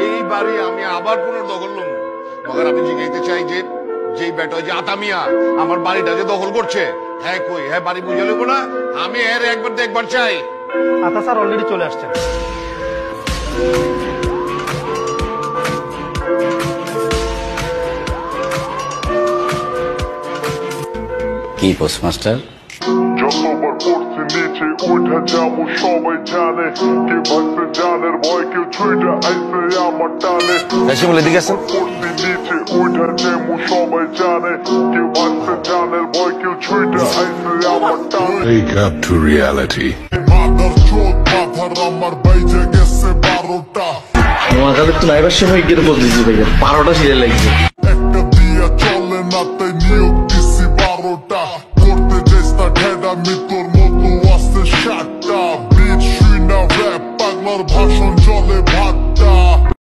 এই বাড়ি আমি আবার পুনর্দখল নেব। মগর আমি জিজ্ঞাসা চাই যে যেই বেটা যে আতামিয়া আমার বাড়িটা যে দখল করছে, হ্যাঁ কই হ্যাঁ বাড়ি বুঝে নেবো না, আমি এর একবার দেখবার চাই। আতা স্যার অলরেডি চলে আসছেন। কি পোস্টমাস্টার? যতবার পড়ছি নিচে উঠে যাবো সবাই জানে, কে ভাগছে জানের ভয় কেউ ছুঁইটা আইসে আমার টানে। শিমুল এদিকে আসেন। পড়ছি নিচে উঠে যাবো সবাই জানে, কেউ ভাগছে জানের ভয় কেউ ছুঁইটা আইসে আমার টানে। Wake up to reality. মাদার চোদ মাথার আমার বাইজে গেছে 12টা। আমার কাছে তো নাইবার সময় গিয়ে বলতেছি ভাই 12টা সিরিয়াল লাগছে।